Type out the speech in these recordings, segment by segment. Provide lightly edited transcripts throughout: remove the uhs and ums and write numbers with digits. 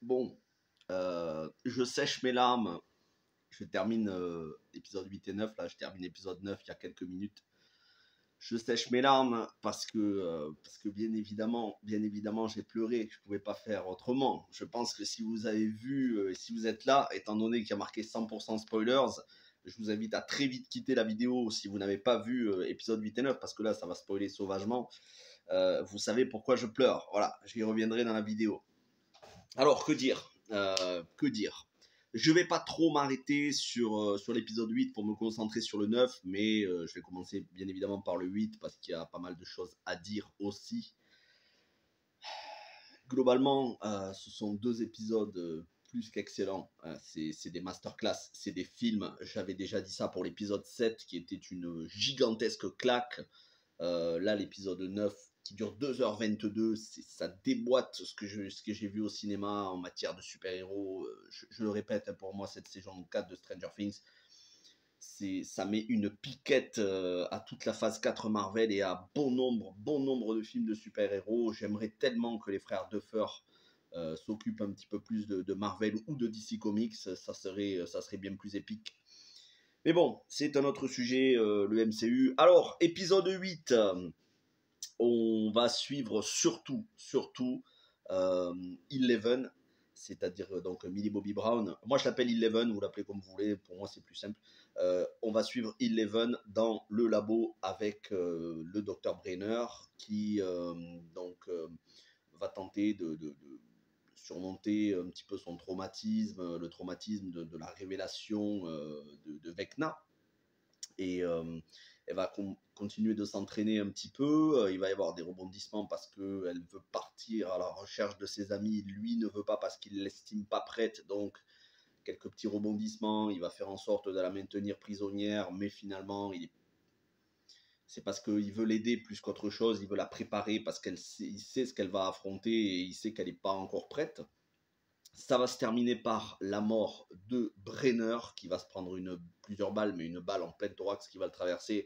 Bon, je sèche mes larmes. Je termine épisode 8 et 9. Là, je termine épisode 9 il y a quelques minutes. Je sèche mes larmes parce que bien évidemment, j'ai pleuré. Je ne pouvais pas faire autrement. Je pense que si vous avez vu, si vous êtes là, étant donné qu'il y a marqué 100% spoilers, je vous invite à très vite quitter la vidéo si vous n'avez pas vu épisode 8 et 9, parce que là, ça va spoiler sauvagement. Vous savez pourquoi je pleure. Voilà, j'y reviendrai dans la vidéo. Alors, que dire Que dire Je vais pas trop m'arrêter sur l'épisode 8 pour me concentrer sur le 9, mais je vais commencer bien évidemment par le 8 parce qu'il y a pas mal de choses à dire aussi. Globalement, ce sont deux épisodes plus qu'excellents. C'est des masterclass, c'est des films. J'avais déjà dit ça pour l'épisode 7 qui était une gigantesque claque. Là, l'épisode 9 qui dure 2h22, ça déboîte ce que j'ai vu au cinéma en matière de super-héros. Je le répète, hein, pour moi, cette saison 4 de Stranger Things, ça met une piquette à toute la phase 4 Marvel et à bon nombre de films de super-héros. J'aimerais tellement que les frères Duffer s'occupent un petit peu plus de Marvel ou de DC Comics. Ça serait bien plus épique. Mais bon, c'est un autre sujet, le MCU. Alors, épisode 8, on va suivre surtout Eleven, c'est-à-dire donc Millie Bobby Brown. Moi, je l'appelle Eleven, vous l'appelez comme vous voulez, pour moi, c'est plus simple. On va suivre Eleven dans le labo avec le docteur Brenner qui va tenter de surmonter un petit peu son traumatisme, le traumatisme de la révélation de Vecna. Et elle va continuer de s'entraîner un petit peu. Il va y avoir des rebondissements parce qu'elle veut partir à la recherche de ses amis. Lui ne veut pas parce qu'il ne l'estime pas prête. Donc, quelques petits rebondissements. Il va faire en sorte de la maintenir prisonnière, mais finalement, c'est parce qu'il veut l'aider plus qu'autre chose. Il veut la préparer parce qu'il sait ce qu'elle va affronter et il sait qu'elle n'est pas encore prête. Ça va se terminer par la mort de Brenner, qui va se prendre plusieurs balles, mais une balle en pleine thorax qui va le traverser,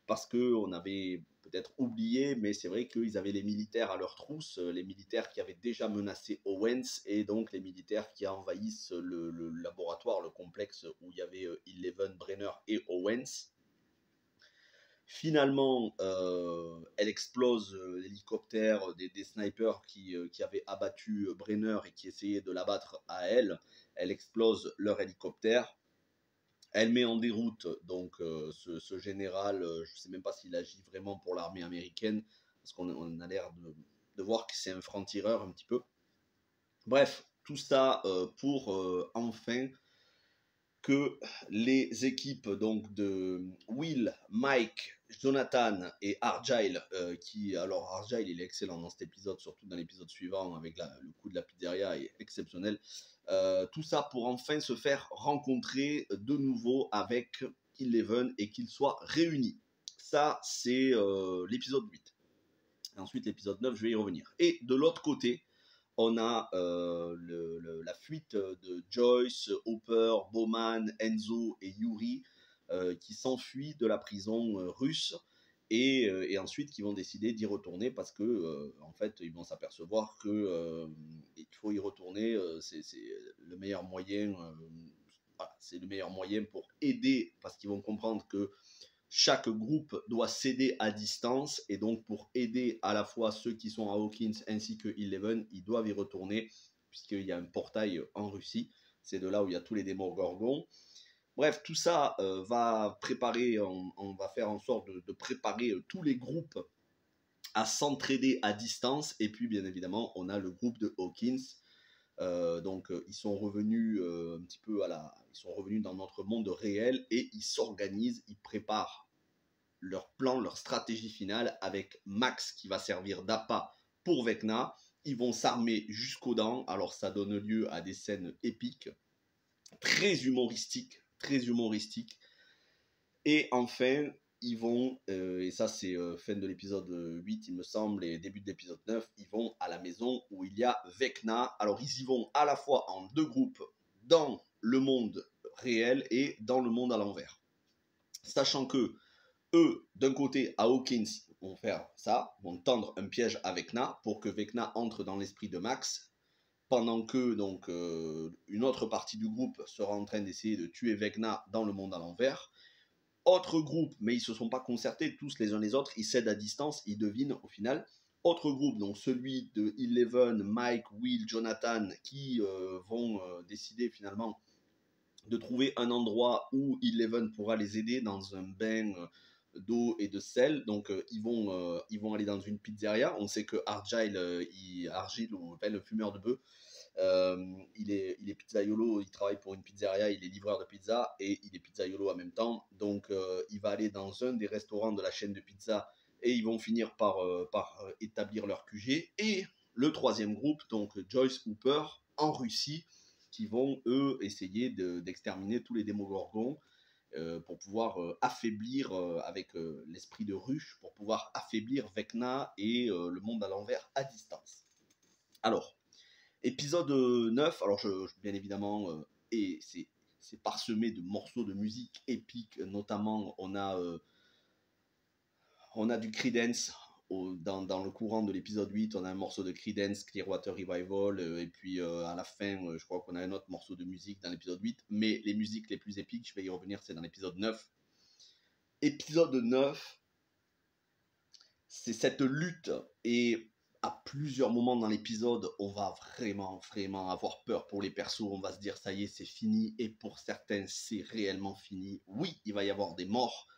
parce qu'on avait peut-être oublié, mais c'est vrai qu'ils avaient les militaires à leur trousse, les militaires qui avaient déjà menacé Owens, et donc les militaires qui envahissent le laboratoire, le complexe où il y avait Eleven, Brenner et Owens. Finalement, elle explose l'hélicoptère des snipers qui avaient abattu Brenner et qui essayaient de l'abattre à elle. Elle explose leur hélicoptère. Elle met en déroute donc ce général. Je ne sais même pas s'il agit vraiment pour l'armée américaine, parce qu'on a l'air de voir que c'est un franc-tireur un petit peu. Bref, tout ça pour enfin que les équipes donc de Will, Mike, Jonathan et Argyle, alors Argyle il est excellent dans cet épisode, surtout dans l'épisode suivant avec le coup de la pizzeria est exceptionnel, tout ça pour enfin se faire rencontrer de nouveau avec Eleven et qu'ils soient réunis. Ça c'est l'épisode 8. Et ensuite l'épisode 9 je vais y revenir. Et de l'autre côté, on a la fuite de Joyce, Hopper, Bowman, Enzo et Yuri qui s'enfuient de la prison russe et ensuite qui vont décider d'y retourner parce que en fait ils vont s'apercevoir que il faut y retourner, c'est le meilleur moyen. Voilà, c'est le meilleur moyen pour aider, parce qu'ils vont comprendre que chaque groupe doit s'aider à distance, et donc pour aider à la fois ceux qui sont à Hawkins ainsi que Eleven, ils doivent y retourner puisqu'il y a un portail en Russie. C'est de là où il y a tous les Démogorgons. Bref, tout ça va préparer, on va faire en sorte de préparer tous les groupes à s'entraider à distance. Et puis bien évidemment, on a le groupe de Hawkins. Ils sont revenus un petit peu ils sont revenus dans notre monde réel et ils s'organisent, ils préparent leur plan, leur stratégie finale avec Max qui va servir d'appât pour Vecna. Ils vont s'armer jusqu'aux dents. Alors ça donne lieu à des scènes épiques, très humoristiques, très humoristiques. Et enfin, ils vont, et ça c'est fin de l'épisode 8 il me semble, et début de l'épisode 9, ils vont à la maison où il y a Vecna. Alors ils y vont à la fois en deux groupes, dans le monde réel et dans le monde à l'envers. Sachant que eux, d'un côté, à Hawkins, vont faire ça, vont tendre un piège à Vecna pour que Vecna entre dans l'esprit de Max. pendant que donc une autre partie du groupe sera en train d'essayer de tuer Vecna dans le monde à l'envers. Autre groupe, mais ils se sont pas concertés tous les uns les autres, ils cèdent à distance, ils devinent au final. Autre groupe, donc celui de Eleven, Mike, Will, Jonathan, qui vont décider finalement de trouver un endroit où Eleven pourra les aider dans un bain d'eau et de sel. Donc ils vont aller dans une pizzeria. On sait que Argyle, Argyle ou le fumeur de bœuf, il est pizzaiolo, il travaille pour une pizzeria, il est livreur de pizza et il est pizzaiolo en même temps. Donc il va aller dans un des restaurants de la chaîne de pizza et ils vont finir par établir leur QG. Et le troisième groupe, donc Joyce Hooper en Russie, qui vont eux essayer d'exterminer tous les démogorgons pour pouvoir affaiblir avec l'esprit de ruche, pour pouvoir affaiblir Vecna et le monde à l'envers à distance. Alors, épisode 9, alors bien évidemment, et c'est parsemé de morceaux de musique épiques, notamment on a du Creedence dans le courant de l'épisode 8, on a un morceau de Creedence, Clearwater Revival, et puis à la fin, je crois qu'on a un autre morceau de musique dans l'épisode 8, mais les musiques les plus épiques, je vais y revenir, c'est dans l'épisode 9. Épisode 9, c'est cette lutte, et à plusieurs moments dans l'épisode, on va vraiment avoir peur pour les persos, on va se dire ça y est, c'est fini, et pour certains, c'est réellement fini. Oui, il va y avoir des morts,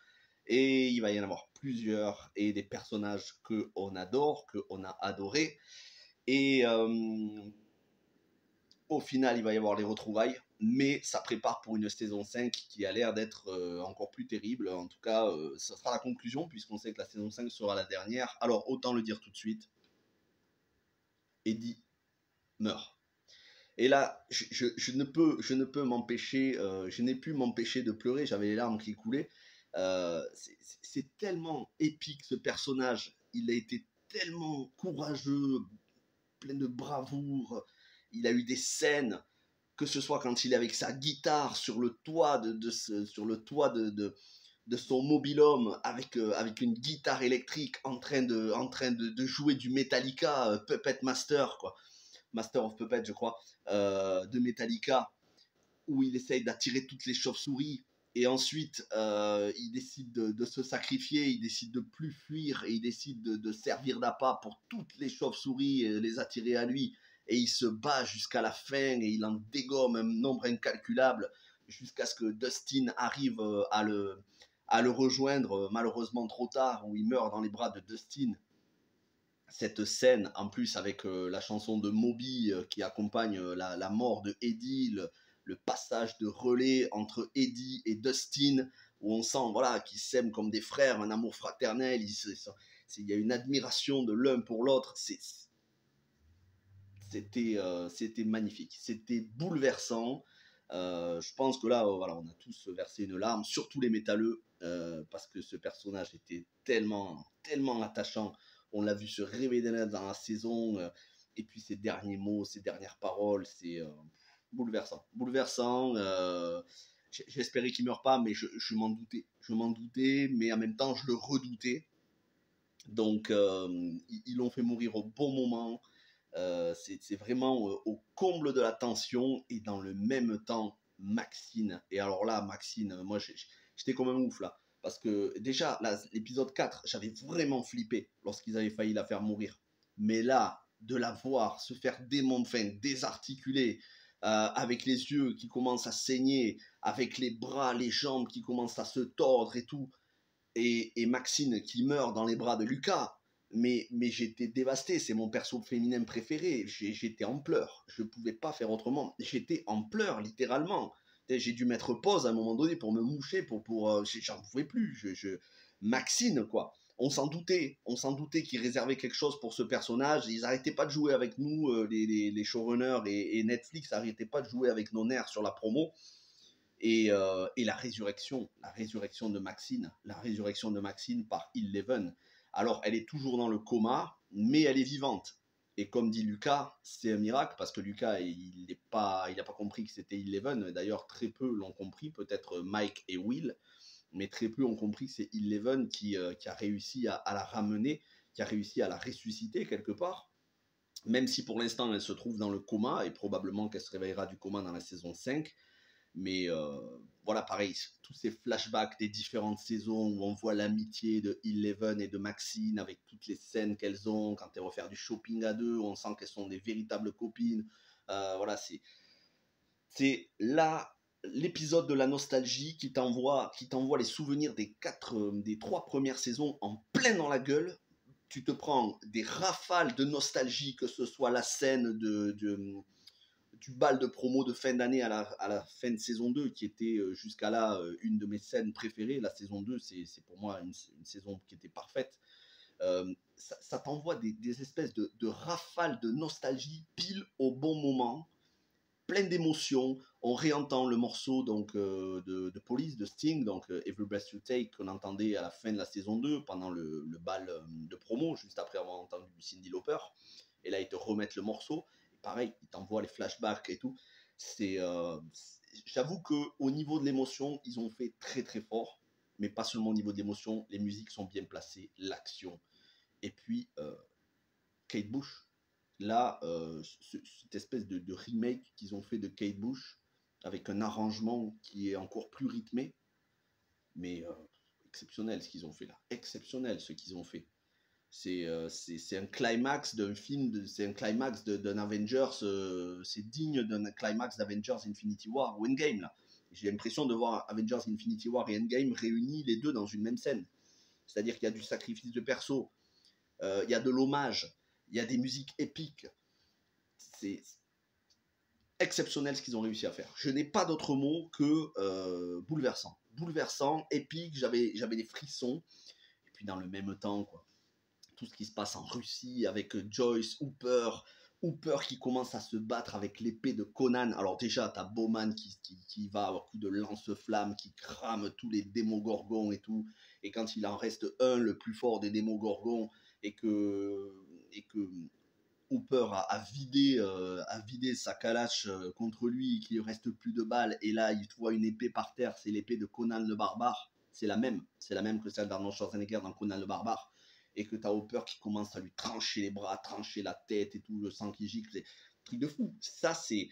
et il va y en avoir plusieurs, et des personnages qu'on adore, qu'on a adorés, et au final, il va y avoir les retrouvailles, mais ça prépare pour une saison 5 qui a l'air d'être encore plus terrible. En tout cas, ça sera la conclusion, puisqu'on sait que la saison 5 sera la dernière. Alors, autant le dire tout de suite, Eddie meurt. Et là, je ne peux m'empêcher, je n'ai pu m'empêcher de pleurer, j'avais les larmes qui coulaient. C'est tellement épique ce personnage, il a été tellement courageux, plein de bravoure, il a eu des scènes, que ce soit quand il est avec sa guitare sur le toit de son mobil-home avec une guitare électrique en train de jouer du Metallica, Puppet Master, quoi. Master of Puppet, je crois, de Metallica, où il essaye d'attirer toutes les chauves-souris. Et ensuite, il décide de se sacrifier, il décide de plus fuir, et il décide de servir d'appât pour toutes les chauves-souris et les attirer à lui. Et il se bat jusqu'à la fin, et il en dégomme un nombre incalculable, jusqu'à ce que Dustin arrive à le rejoindre, malheureusement trop tard, où il meurt dans les bras de Dustin. Cette scène, en plus, avec la chanson de Moby qui accompagne la mort de Eddie, le passage de relais entre Eddie et Dustin, où on sent voilà, qu'ils s'aiment comme des frères, un amour fraternel, il y a une admiration de l'un pour l'autre, c'était magnifique, c'était bouleversant. Je pense que là, voilà, on a tous versé une larme, surtout les métalleux, parce que ce personnage était tellement attachant. On l'a vu se révéler dans la saison, et puis ses derniers mots, ses dernières paroles, c'est bouleversant. Bouleversant. J'espérais qu'il ne meure pas, mais je m'en doutais. Je m'en doutais, mais en même temps, je le redoutais. Donc, ils l'ont fait mourir au bon moment. C'est vraiment au comble de la tension, et dans le même temps, Maxine. Et alors là, Maxine, moi, j'étais comme un ouf là. Parce que déjà, l'épisode 4, j'avais vraiment flippé lorsqu'ils avaient failli la faire mourir. Mais là, de la voir se faire désarticuler, avec les yeux qui commencent à saigner, avec les bras, les jambes qui commencent à se tordre et tout, et Maxine qui meurt dans les bras de Lucas. Mais j'étais dévasté, c'est mon perso féminin préféré, j'étais en pleurs, je ne pouvais pas faire autrement, j'étais en pleurs littéralement. J'ai dû mettre pause à un moment donné pour me moucher, j'en pouvais plus. Maxine, quoi. On s'en doutait qu'ils réservaient quelque chose pour ce personnage. Ils n'arrêtaient pas de jouer avec nous, les showrunners et Netflix n'arrêtaient pas de jouer avec nos nerfs sur la promo. Et la résurrection de Maxine, par Eleven. Alors, elle est toujours dans le coma, mais elle est vivante. Et comme dit Lucas, c'est un miracle, parce que Lucas, il n'a pas compris que c'était Eleven. D'ailleurs, très peu l'ont compris, peut-être Mike et Will, mais très peu ont compris que c'est Eleven qui a réussi à la ramener, qui a réussi à la ressusciter quelque part. même si pour l'instant elle se trouve dans le coma, et probablement qu'elle se réveillera du coma dans la saison 5. Mais voilà, pareil, tous ces flashbacks des différentes saisons où on voit l'amitié de Eleven et de Maxine avec toutes les scènes qu'elles ont quand elles vont faire du shopping à deux, on sent qu'elles sont des véritables copines. Voilà, c'est là l'épisode de la nostalgie qui t'envoie les souvenirs des 3 premières saisons en plein dans la gueule. Tu te prends des rafales de nostalgie, que ce soit la scène du bal de promo de fin d'année à la fin de saison 2, qui était jusqu'à là une de mes scènes préférées. La saison 2, c'est pour moi une saison qui était parfaite. Ça t'envoie des espèces de rafales de nostalgie pile au bon moment, plein d'émotions. On réentend le morceau donc de Police, de Sting, donc Every Breath You Take, qu'on entendait à la fin de la saison 2, pendant le bal de promo, juste après avoir entendu Cyndi Lauper. Et là, ils te remettent le morceau. Et pareil, ils t'envoient les flashbacks et tout. J'avoue qu'au niveau de l'émotion, ils ont fait très très fort. Mais pas seulement au niveau de l'émotion, les musiques sont bien placées, l'action. Et puis, Kate Bush, là, cette espèce de remake qu'ils ont fait de Kate Bush, avec un arrangement qui est encore plus rythmé, mais exceptionnel ce qu'ils ont fait là, exceptionnel ce qu'ils ont fait. C'est un climax d'un film, c'est un climax d'un Avengers, c'est digne d'un climax d'Avengers Infinity War ou Endgame là. J'ai l'impression de voir Avengers Infinity War et Endgame réunis les deux dans une même scène. C'est-à-dire qu'il y a du sacrifice de perso, il y a de l'hommage, il y a des musiques épiques. C'est exceptionnel ce qu'ils ont réussi à faire. Je n'ai pas d'autre mot que bouleversant. Bouleversant, épique, j'avais des frissons. Et puis dans le même temps, quoi, tout ce qui se passe en Russie avec Joyce, Hooper qui commence à se battre avec l'épée de Conan. Alors déjà, t'as Bowman qui va avoir coup de lance-flamme, qui crame tous les démogorgons et tout. Et quand il en reste un, le plus fort des démogorgons, et que Hooper a vidé sa calache contre lui, qu'il ne reste plus de balles, et là il voit une épée par terre, c'est l'épée de Conan le barbare, c'est la même que celle d'Arnold Schwarzenegger dans Conan le barbare, et que tu as Hooper qui commence à lui trancher les bras, trancher la tête et tout, le sang qui gicle, c'est un truc de fou. Ça, c'est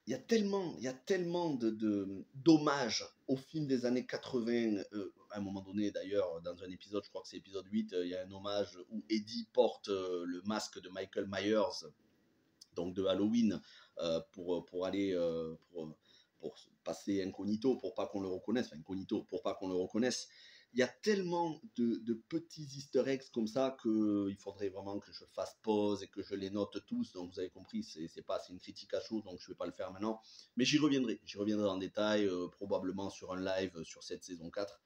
il y a tellement d'hommages au film des années 80. À un moment donné, d'ailleurs, dans un épisode, je crois que c'est l'épisode 8, il y a un hommage où Eddie porte le masque de Michael Myers, donc de Halloween, pour aller pour passer incognito, pour pas qu'on le reconnaisse, enfin incognito, pour pas qu'on le reconnaisse. Il y a tellement de petits easter eggs comme ça qu'il faudrait vraiment que je fasse pause et que je les note tous. Donc vous avez compris, c'est une critique à chaud, donc je vais pas le faire maintenant. Mais j'y reviendrai en détail, probablement sur un live sur cette saison 4.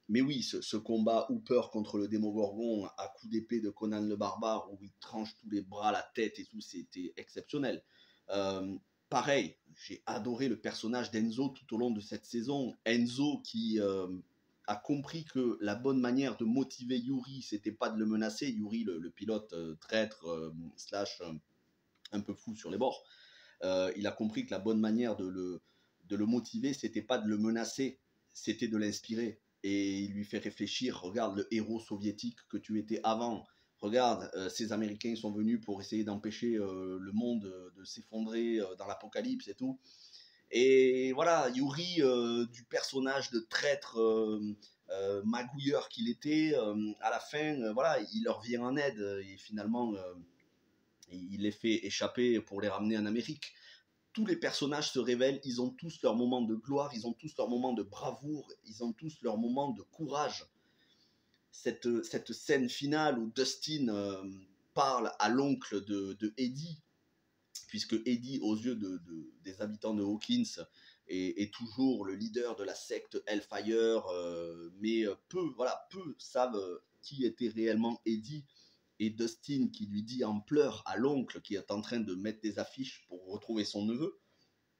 Mais oui, ce combat Hooper contre le Démogorgon à coup d'épée de Conan le Barbare, où il tranche tous les bras, la tête et tout, c'était exceptionnel. Euh, Pareil, j'ai adoré le personnage d'Enzo tout au long de cette saison. Enzo qui a compris que la bonne manière de motiver Yuri, c'était pas de le menacer. Yuri, le pilote traître, slash un peu fou sur les bords. Il a compris que la bonne manière de le motiver, c'était pas de le menacer, c'était de l'inspirer. Et il lui fait réfléchir, regarde le héros soviétique que tu étais avant, regarde, ces Américains sont venus pour essayer d'empêcher le monde de s'effondrer dans l'apocalypse et tout. Et voilà, Yuri, du personnage de traître magouilleur qu'il était, à la fin, voilà, il leur vient en aide et finalement, il les fait échapper pour les ramener en Amérique. Tous les personnages se révèlent, ils ont tous leur moment de gloire, ils ont tous leur moment de bravoure, ils ont tous leur moment de courage. Cette scène finale où Dustin parle à l'oncle de Eddie, puisque Eddie, aux yeux des habitants de Hawkins, est toujours le leader de la secte Hellfire, mais peu savent qui était réellement Eddie. Et Dustin qui lui dit en pleurs à l'oncle qui est en train de mettre des affiches pour retrouver son neveu,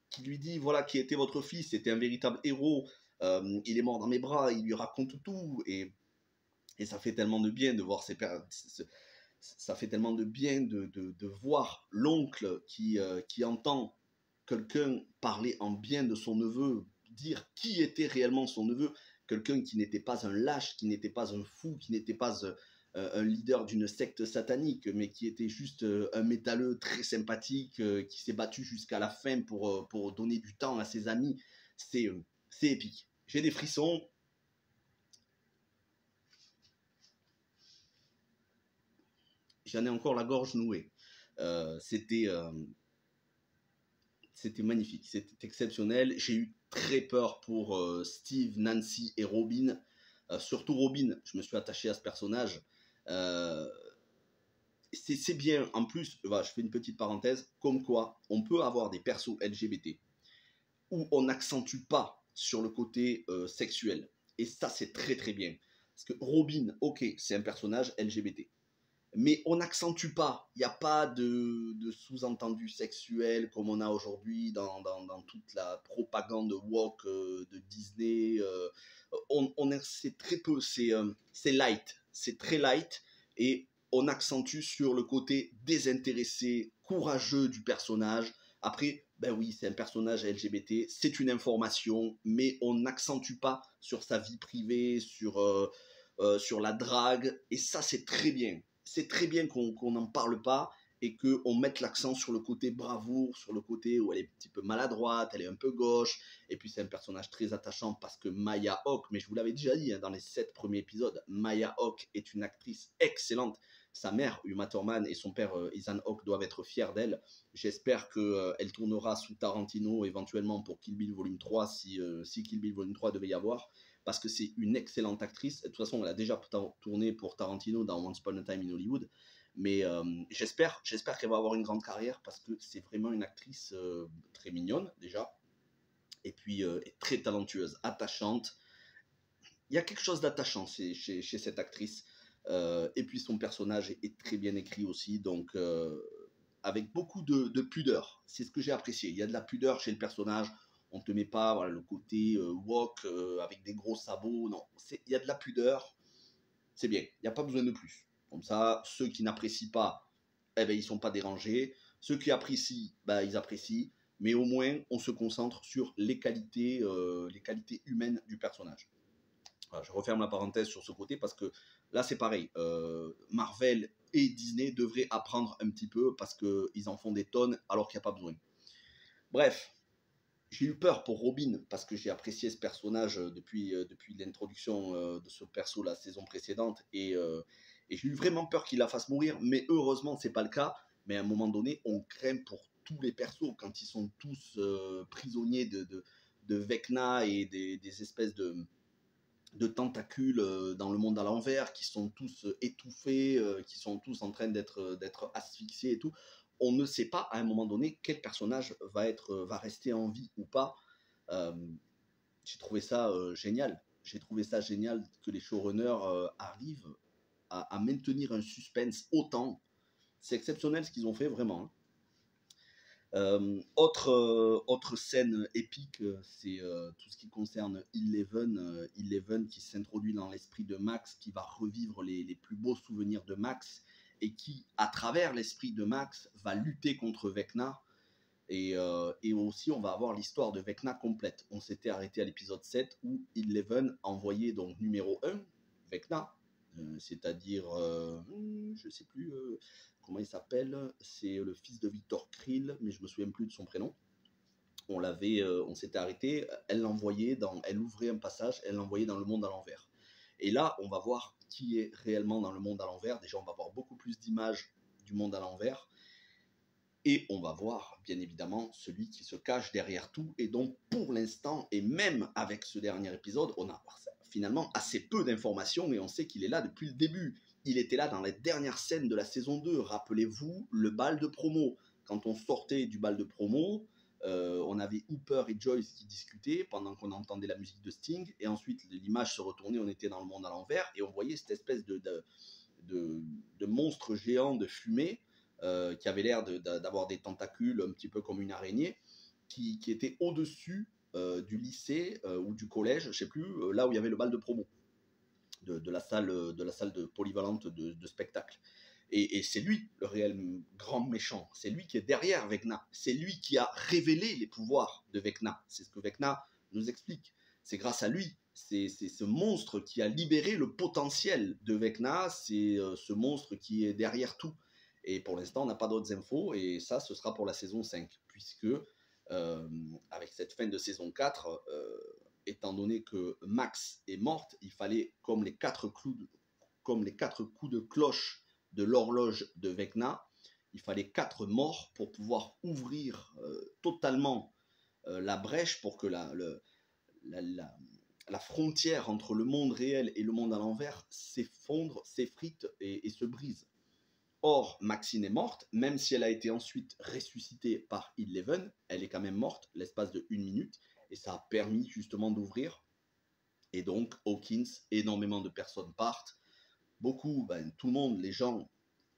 qui lui dit voilà qui était votre fils, c'était un véritable héros, il est mort dans mes bras, il lui raconte tout, et ça fait tellement de bien de voir ça fait tellement de bien de voir l'oncle qui entend quelqu'un parler en bien de son neveu, dire qui était réellement son neveu, quelqu'un qui n'était pas un lâche, qui n'était pas un fou, qui n'était pas un leader d'une secte satanique, mais qui était juste un métalleux très sympathique, qui s'est battu jusqu'à la fin pour donner du temps à ses amis. C'est épique. J'ai des frissons. J'en ai encore la gorge nouée. C'était magnifique, c'était exceptionnel. J'ai eu très peur pour Steve, Nancy et Robin. Surtout Robin, je me suis attaché à ce personnage. Euh, c'est bien, en plus, voilà, je fais une petite parenthèse, comme quoi on peut avoir des persos LGBT où on n'accentue pas sur le côté sexuel. Et ça, c'est très très bien. Parce que Robin, ok, c'est un personnage LGBT. Mais on n'accentue pas. Il n'y a pas de sous-entendu sexuel comme on a aujourd'hui dans toute la propagande woke de Disney. C'est très peu, c'est light, c'est très light et on accentue sur le côté désintéressé, courageux du personnage. Après, ben oui, c'est un personnage LGBT, c'est une information, mais on n'accentue pas sur sa vie privée, sur la drague, et ça c'est très bien. C'est très bien qu'on n'en parle pas et qu'on mette l'accent sur le côté bravoure, sur le côté où elle est un petit peu maladroite, elle est un peu gauche, et puis c'est un personnage très attachant parce que Maya Hawke, mais je vous l'avais déjà dit dans les 7 premiers épisodes, Maya Hawke est une actrice excellente. Sa mère, Uma Thurman, et son père, Ethan Hawke, doivent être fiers d'elle. J'espère qu'elle tournera sous Tarantino éventuellement pour Kill Bill Volume 3 si Kill Bill Volume 3 devait y avoir, parce que c'est une excellente actrice. De toute façon, elle a déjà tourné pour Tarantino dans Once Upon a Time in Hollywood. Mais j'espère qu'elle va avoir une grande carrière parce que c'est vraiment une actrice très mignonne déjà, et puis très talentueuse, attachante. Il y a quelque chose d'attachant chez cette actrice. Et puis son personnage est très bien écrit aussi, donc avec beaucoup de pudeur. C'est ce que j'ai apprécié. Il y a de la pudeur chez le personnage. On ne te met pas voilà, le côté wok avec des gros sabots. Non, il y a de la pudeur. C'est bien. Il n'y a pas besoin de plus. Comme ça, ceux qui n'apprécient pas, eh ben, ils ne sont pas dérangés. Ceux qui apprécient, ben, ils apprécient. Mais au moins, on se concentre sur les qualités humaines du personnage. Voilà, je referme la parenthèse sur ce côté parce que là, c'est pareil. Marvel et Disney devraient apprendre un petit peu parce qu'ils en font des tonnes alors qu'il n'y a pas besoin. Bref, j'ai eu peur pour Robin parce que j'ai apprécié ce personnage depuis l'introduction de ce perso la saison précédente et j'ai eu vraiment peur qu'il la fasse mourir, mais heureusement c'est pas le cas. Mais à un moment donné, on craint pour tous les persos quand ils sont tous prisonniers de Vecna et des espèces de tentacules dans le monde à l'envers, qui sont tous étouffés, qui sont tous en train d'être asphyxiés et tout. On ne sait pas à un moment donné quel personnage va rester en vie ou pas. Euh, j'ai trouvé ça génial. J'ai trouvé ça génial que les showrunners arrivent à maintenir un suspense autant. C'est exceptionnel ce qu'ils ont fait, vraiment. Hein. Autre scène épique, c'est tout ce qui concerne Eleven qui s'introduit dans l'esprit de Max, qui va revivre les plus beaux souvenirs de Max, et qui, à travers l'esprit de Max, va lutter contre Vecna. Et aussi, on va avoir l'histoire de Vecna complète. On s'était arrêté à l'épisode 7 où Eleven envoyait donc numéro 1, Vecna, c'est-à-dire, je sais plus comment il s'appelle, c'est le fils de Victor Krill, mais je me souviens plus de son prénom. On s'était arrêté, elle ouvrait un passage, elle l'envoyait dans le monde à l'envers. Et là, on va voir qui est réellement dans le monde à l'envers. Déjà, on va voir beaucoup plus d'images du monde à l'envers. Et on va voir, bien évidemment, celui qui se cache derrière tout. Et donc, pour l'instant, et même avec ce dernier épisode, on a finalement assez peu d'informations, mais on sait qu'il est là depuis le début. Il était là dans les dernières scènes de la saison 2. Rappelez-vous, le bal de promo. Quand on sortait du bal de promo, on avait Hooper et Joyce qui discutaient pendant qu'on entendait la musique de Sting. Et ensuite, l'image se retournait, on était dans le monde à l'envers. Et on voyait cette espèce de monstre géant de fumée qui avait l'air d'avoir des tentacules un petit peu comme une araignée, qui était au-dessus du lycée ou du collège, je ne sais plus, là où il y avait le bal de promo, de la salle de polyvalente de spectacle. Et c'est lui, le réel grand méchant. C'est lui qui est derrière Vecna. C'est lui qui a révélé les pouvoirs de Vecna. C'est ce que Vecna nous explique. C'est grâce à lui c'est ce monstre qui a libéré le potentiel de Vecna, c'est ce monstre qui est derrière tout. Et pour l'instant, on n'a pas d'autres infos, et ça, ce sera pour la saison 5, puisque avec cette fin de saison 4, étant donné que Max est morte, il fallait, comme les 4 coups de cloche de l'horloge de Vecna, il fallait 4 morts pour pouvoir ouvrir totalement la brèche pour que la, la frontière entre le monde réel et le monde à l'envers s'effondre, s'effrite et se brise. Or, Maxine est morte, même si elle a été ensuite ressuscitée par Eleven, elle est quand même morte l'espace de 1 minute, et ça a permis justement d'ouvrir. Et donc, Hawkins, énormément de personnes partent. Beaucoup, tout le monde, les gens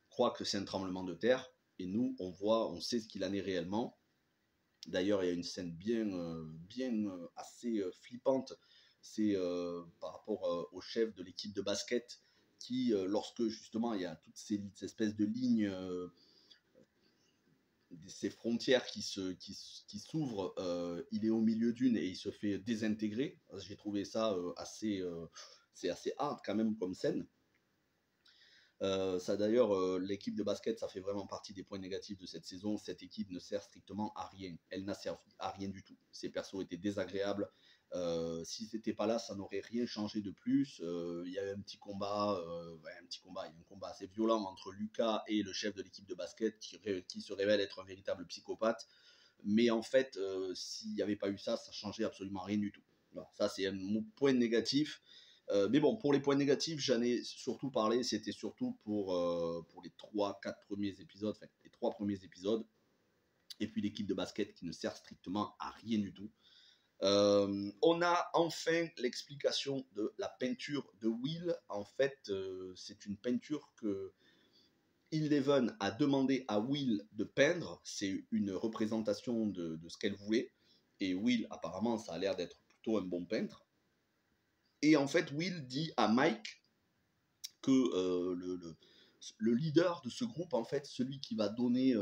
croient que c'est un tremblement de terre, et nous, on sait ce qu'il en est réellement. D'ailleurs, il y a une scène assez flippante, c'est par rapport au chef de l'équipe de basket qui, lorsque justement il y a toutes ces espèces de lignes, ces frontières qui s'ouvrent, il est au milieu d'une et il se fait désintégrer. J'ai trouvé ça c'est assez hard quand même comme scène. Ça d'ailleurs, l'équipe de basket, ça fait vraiment partie des points négatifs de cette saison. Cette équipe ne sert strictement à rien. Elle n'a servi à rien du tout. Ces persos étaient désagréables. Si c'était pas là, ça n'aurait rien changé de plus. Il y a eu un combat, il y a un combat assez violent entre Lucas et le chef de l'équipe de basket qui se révèle être un véritable psychopathe. Mais en fait, s'il n'y avait pas eu ça, ça changeait absolument rien du tout. Alors, ça, c'est un point négatif. Mais bon, pour les points négatifs, j'en ai surtout parlé, c'était surtout pour les 3-4 premiers épisodes, enfin les 3 premiers épisodes, et puis l'équipe de basket qui ne sert strictement à rien du tout. On a enfin l'explication de la peinture de Will. En fait, c'est une peinture que Eleven a demandé à Will de peindre. C'est une représentation de ce qu'elle voulait. Et Will, apparemment, ça a l'air d'être plutôt un bon peintre. Et en fait, Will dit à Mike que le leader de ce groupe, en fait, celui qui va donner,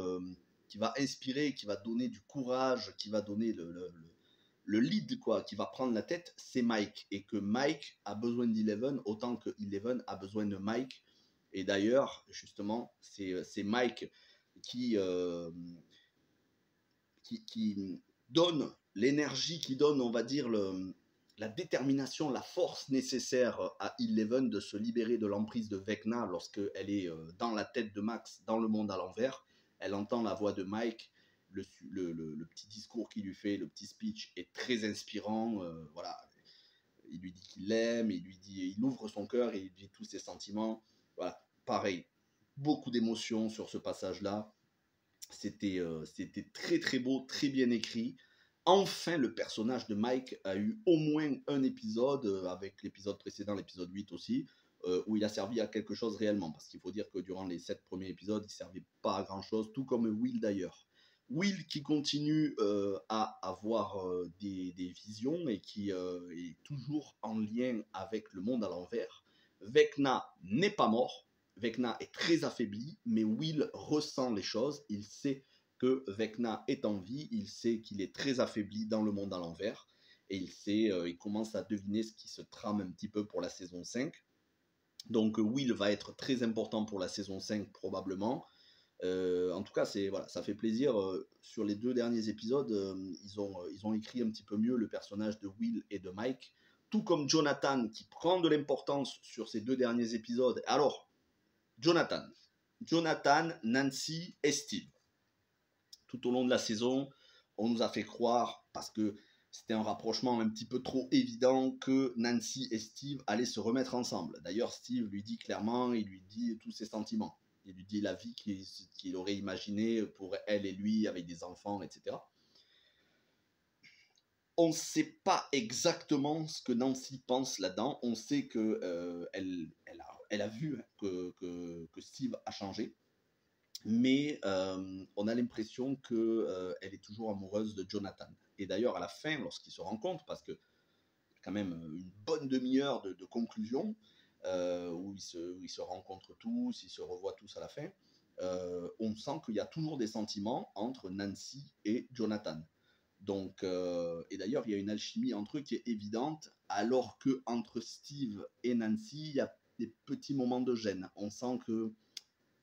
qui va inspirer, qui va donner du courage, qui va donner le lead, quoi, qui va prendre la tête, c'est Mike. Et que Mike a besoin d'Eleven autant que Eleven a besoin de Mike. Et d'ailleurs, justement, c'est Mike qui donne l'énergie, qui donne, on va dire, la détermination, la force nécessaire à Eleven de se libérer de l'emprise de Vecna lorsqu'elle est dans la tête de Max, dans le monde à l'envers. Elle entend la voix de Mike, le petit discours qu'il lui fait, le petit speech est très inspirant. Voilà, il lui dit qu'il l'aime, il ouvre son cœur et il dit tous ses sentiments. Voilà, pareil, beaucoup d'émotions sur ce passage-là. C'était très très beau, très bien écrit. Enfin, le personnage de Mike a eu au moins un épisode, avec l'épisode précédent, l'épisode 8 aussi, où il a servi à quelque chose réellement. Parce qu'il faut dire que durant les 7 premiers épisodes, il ne servait pas à grand chose, tout comme Will d'ailleurs. Will qui continue à avoir des visions et qui est toujours en lien avec le monde à l'envers. Vecna n'est pas mort. Vecna est très affaibli, mais Will ressent les choses. Il sait que Vecna est en vie, il sait qu'il est très affaibli dans le monde à l'envers, et il commence à deviner ce qui se trame un petit peu pour la saison 5. Donc Will va être très important pour la saison 5 probablement. En tout cas, voilà, ça fait plaisir. Sur les 2 derniers épisodes, ils ont écrit un petit peu mieux le personnage de Will et de Mike, tout comme Jonathan qui prend de l'importance sur ces 2 derniers épisodes. Alors, Jonathan, Nancy et Steve. Tout au long de la saison, on nous a fait croire, parce que c'était un rapprochement un petit peu trop évident, que Nancy et Steve allaient se remettre ensemble. D'ailleurs, Steve lui dit clairement, il lui dit tous ses sentiments. Il lui dit la vie qu'il aurait imaginée pour elle et lui, avec des enfants, etc. On ne sait pas exactement ce que Nancy pense là-dedans. On sait qu'elle a vu que Steve a changé. Mais on a l'impression qu'elle est toujours amoureuse de Jonathan. Et d'ailleurs, à la fin, lorsqu'ils se rencontrent, parce que quand même une bonne demi-heure de conclusion, où ils se rencontrent tous, ils se revoient tous à la fin, on sent qu'il y a toujours des sentiments entre Nancy et Jonathan. Donc, et d'ailleurs, il y a une alchimie entre eux qui est évidente. alors que entre Steve et Nancy, il y a des petits moments de gêne. On sent que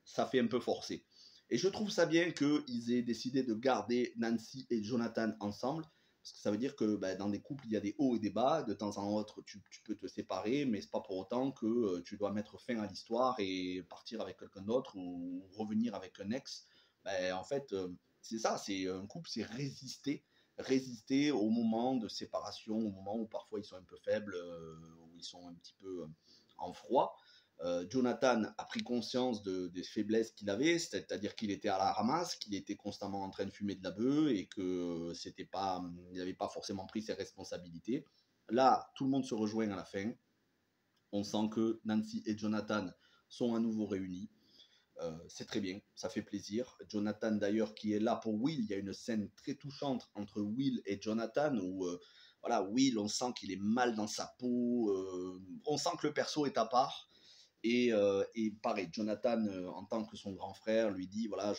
ça fait un peu forcé. Et je trouve ça bien qu'ils aient décidé de garder Nancy et Jonathan ensemble, parce que ça veut dire que dans des couples, il y a des hauts et des bas. De temps en temps, tu peux te séparer, mais c'est pas pour autant que tu dois mettre fin à l'histoire et partir avec quelqu'un d'autre ou revenir avec un ex. En fait, c'est ça, c'est un couple, c'est résister au moment de séparation, au moment où parfois ils sont un peu faibles, où ils sont un petit peu en froid. Jonathan a pris conscience des faiblesses qu'il avait, c'est-à-dire qu'il était à la ramasse, qu'il était constamment en train de fumer de la bœuf et que il n'avait pas forcément pris ses responsabilités. Là, tout le monde se rejoint à la fin. On sent que Nancy et Jonathan sont à nouveau réunis. C'est très bien, ça fait plaisir. Jonathan d'ailleurs qui est là pour Will, il y a une scène très touchante entre Will et Jonathan où voilà, Will, on sent qu'il est mal dans sa peau, on sent que le perso est à part. Et pareil, Jonathan, en tant que son grand frère, lui dit voilà,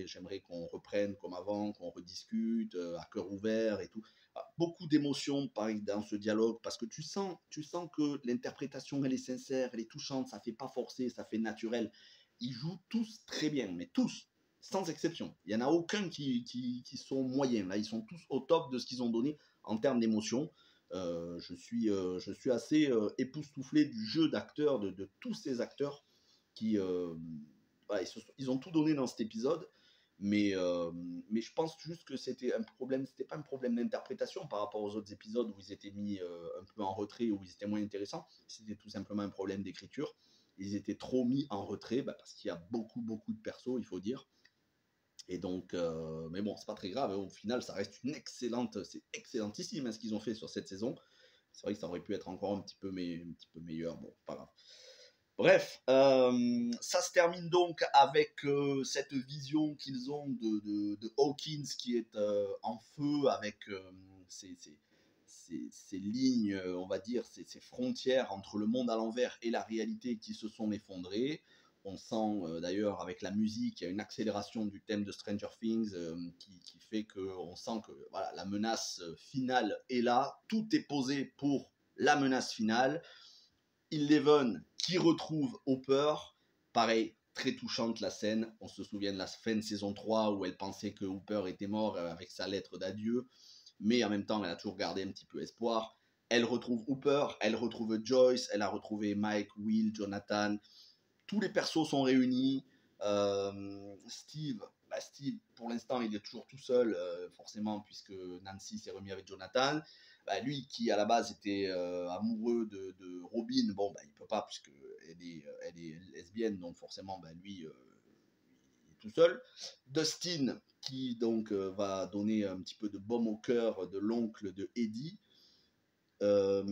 j'aimerais qu'on reprenne comme avant, qu'on rediscute à cœur ouvert et tout. Beaucoup d'émotions, pareil, dans ce dialogue, parce que tu sens que l'interprétation, elle est sincère, elle est touchante, ça fait pas forcer, ça fait naturel. Ils jouent tous très bien, mais tous, sans exception. Il n'y en a aucun qui sont moyens. Là, ils sont tous au top de ce qu'ils ont donné en termes d'émotion. Je suis assez époustouflé du jeu d'acteurs, de tous ces acteurs qui, voilà, ils ont tout donné dans cet épisode, mais je pense juste que c'était pas un problème d'interprétation par rapport aux autres épisodes où ils étaient mis un peu en retrait, où ils étaient moins intéressants. C'était tout simplement un problème d'écriture. Ils étaient trop mis en retrait parce qu'il y a beaucoup de persos, il faut dire. Et donc, mais bon, c'est pas très grave. Au final, ça reste c'est excellentissime ce qu'ils ont fait sur cette saison. C'est vrai que ça aurait pu être encore un petit peu meilleur. Bon, pas grave. Bref, ça se termine donc avec cette vision qu'ils ont de Hawkins qui est en feu avec ces lignes, on va dire, ces frontières entre le monde à l'envers et la réalité qui se sont effondrées. On sent d'ailleurs avec la musique, il y a une accélération du thème de Stranger Things qui fait qu'on sent que voilà, la menace finale est là. Tout est posé pour la menace finale. Eleven qui retrouve Hopper. Pareil, très touchante la scène. On se souvient de la fin de saison 3 où elle pensait que Hopper était mort avec sa lettre d'adieu. Mais en même temps, elle a toujours gardé un petit peu espoir. Elle retrouve Hooper, elle retrouve Joyce, elle a retrouvé Mike, Will, Jonathan. Tous les persos sont réunis. Steve, pour l'instant, il est toujours tout seul, forcément, puisque Nancy s'est remis avec Jonathan. Lui, qui à la base était amoureux de Robin, bon, il peut pas, puisqu'elle est lesbienne, donc forcément, lui, il est tout seul. Dustin, qui donc va donner un petit peu de baume au cœur de l'oncle de Eddie.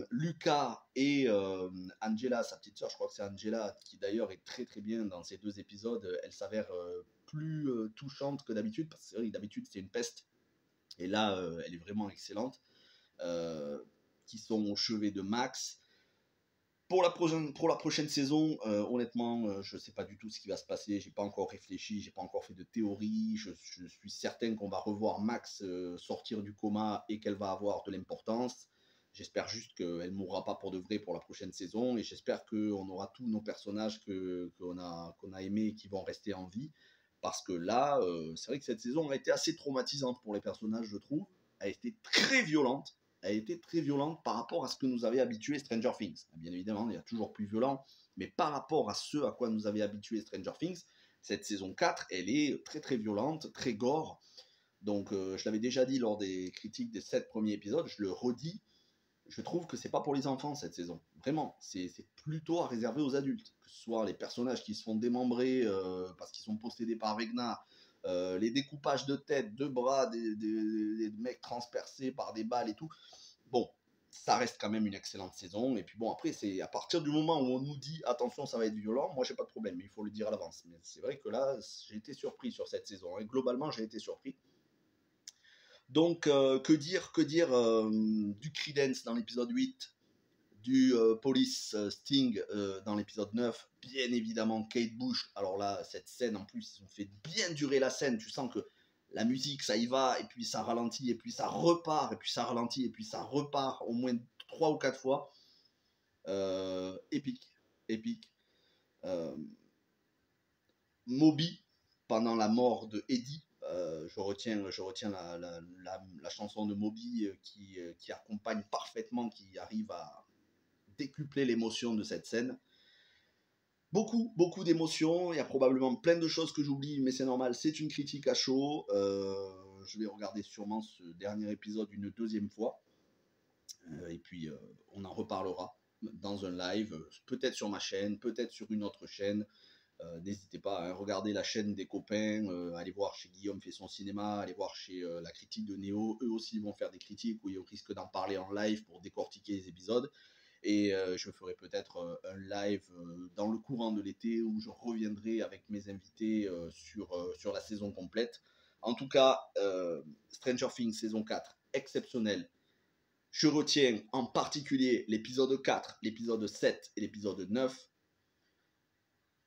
Lucas et Angela, sa petite sœur, je crois que c'est Angela, qui d'ailleurs est très très bien dans ces deux épisodes. Elle s'avère plus touchante que d'habitude, parce que c'est vrai que d'habitude c'est une peste, et là elle est vraiment excellente. Qui sont au chevet de Max. Pour la prochaine saison, honnêtement, je ne sais pas du tout ce qui va se passer. J'ai pas encore réfléchi, j'ai pas encore fait de théorie. Je suis certain qu'on va revoir Max sortir du coma et qu'elle va avoir de l'importance. J'espère juste qu'elle ne mourra pas pour de vrai pour la prochaine saison, et j'espère qu'on aura tous nos personnages qu'on a aimés et qui vont rester en vie. Parce que là, c'est vrai que cette saison a été assez traumatisante pour les personnages, je trouve. Elle a été très violente. Elle a été très violente par rapport à ce que nous avait habitué Stranger Things. Bien évidemment, il y a toujours plus violent, mais par rapport à ce à quoi nous avait habitué Stranger Things, cette saison 4, elle est très très violente, très gore. Donc je l'avais déjà dit lors des critiques des 7 premiers épisodes, je le redis, je trouve que c'est pas pour les enfants cette saison. Vraiment, c'est plutôt à réserver aux adultes. Que ce soit les personnages qui se font démembrer parce qu'ils sont possédés par Vecna, les découpages de tête, de bras, des mecs transpercés par des balles et tout. Bon, ça reste quand même une excellente saison. Et puis bon, après, c'est à partir du moment où on nous dit attention, ça va être violent, moi j'ai pas de problème, mais il faut le dire à l'avance. Mais c'est vrai que là, j'ai été surpris sur cette saison. Et globalement, j'ai été surpris. Donc, que dire du Creedence dans l'épisode 8, du Police Sting dans l'épisode 9, bien évidemment Kate Bush. Alors là, cette scène en plus, ils ont fait bien durer la scène. Tu sens que la musique, ça y va, et puis ça ralentit, et puis ça repart, et puis ça ralentit, et puis ça repart au moins 3 ou 4 fois. Épique, épique. Moby, pendant la mort de Eddie, je retiens la chanson de Moby qui accompagne parfaitement, qui arrive à décupler l'émotion de cette scène. Beaucoup d'émotions, il y a probablement plein de choses que j'oublie, mais c'est normal, c'est une critique à chaud. Je vais regarder sûrement ce dernier épisode une deuxième fois. Et puis on en reparlera dans un live, peut-être sur ma chaîne, peut-être sur une autre chaîne. N'hésitez pas à regarder la chaîne des copains, aller voir chez Guillaume fait son cinéma, aller voir chez la critique de Néo. Eux aussi vont faire des critiques où ils risquent d'en parler en live pour décortiquer les épisodes. Et je ferai peut-être un live dans le courant de l'été où je reviendrai avec mes invités sur la saison complète. En tout cas, Stranger Things saison 4, exceptionnel. Je retiens en particulier l'épisode 4, l'épisode 7 et l'épisode 9.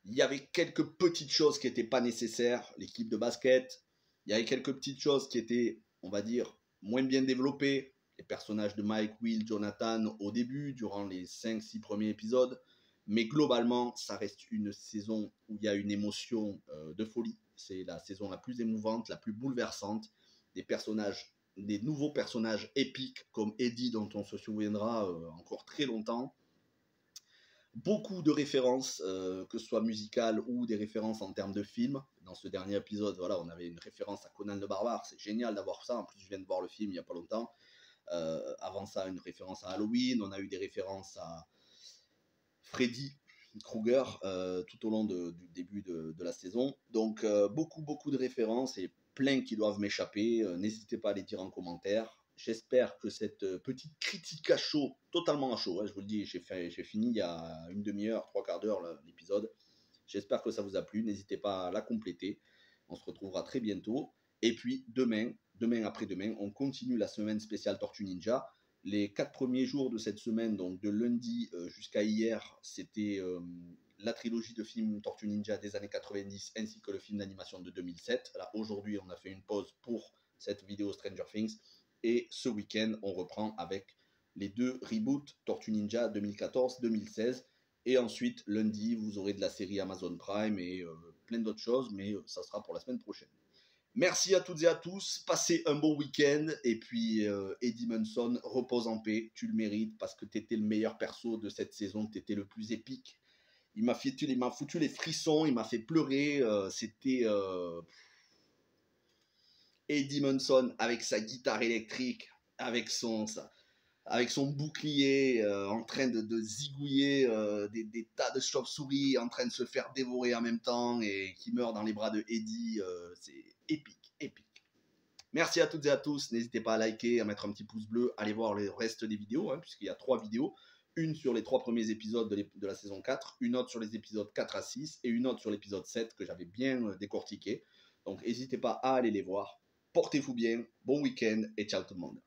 Il y avait quelques petites choses qui n'étaient pas nécessaires, l'équipe de basket. Il y avait quelques petites choses qui étaient, on va dire, moins bien développées. Les personnages de Mike, Will, Jonathan au début, durant les 5-6 premiers épisodes. Mais globalement, ça reste une saison où il y a une émotion de folie. C'est la saison la plus émouvante, la plus bouleversante. Des nouveaux personnages épiques comme Eddie, dont on se souviendra encore très longtemps. Beaucoup de références, que ce soit musicales ou des références en termes de films. Dans ce dernier épisode, voilà, on avait une référence à Conan le Barbare, c'est génial d'avoir ça. En plus, je viens de voir le film il n'y a pas longtemps. Avant ça, une référence à Halloween, on a eu des références à Freddy Krueger tout au long du début de la saison. Donc, beaucoup de références et plein qui doivent m'échapper. N'hésitez pas à les dire en commentaire. J'espère que cette petite critique à chaud, totalement à chaud, hein, je vous le dis, j'ai fini il y a une demi-heure, trois quarts d'heure l'épisode. J'espère que ça vous a plu. N'hésitez pas à la compléter. On se retrouvera très bientôt. Et puis demain après-demain, on continue la semaine spéciale Tortue Ninja. Les 4 premiers jours de cette semaine, donc de lundi jusqu'à hier, c'était la trilogie de films Tortue Ninja des années 90 ainsi que le film d'animation de 2007. Là, aujourd'hui, on a fait une pause pour cette vidéo Stranger Things. Et ce week-end, on reprend avec les deux reboots Tortue Ninja 2014-2016. Et ensuite, lundi, vous aurez de la série Amazon Prime et plein d'autres choses, mais ça sera pour la semaine prochaine. Merci à toutes et à tous, passez un bon week-end, et puis Eddie Munson, repose en paix, tu le mérites, parce que tu étais le meilleur perso de cette saison, tu étais le plus épique. Il m'a foutu les frissons, il m'a fait pleurer, c'était Eddie Munson avec sa guitare électrique, avec son bouclier, en train de zigouiller des tas de chauves-souris, en train de se faire dévorer en même temps, et qui meurt dans les bras de Eddie, c'est épique, épique. Merci à toutes et à tous, n'hésitez pas à liker, à mettre un petit pouce bleu, allez voir le reste des vidéos, hein, puisqu'il y a 3 vidéos, une sur les 3 premiers épisodes de la saison 4, une autre sur les épisodes 4 à 6, et une autre sur l'épisode 7 que j'avais bien décortiqué. Donc n'hésitez pas à aller les voir. Portez-vous bien, bon week-end et ciao tout le monde.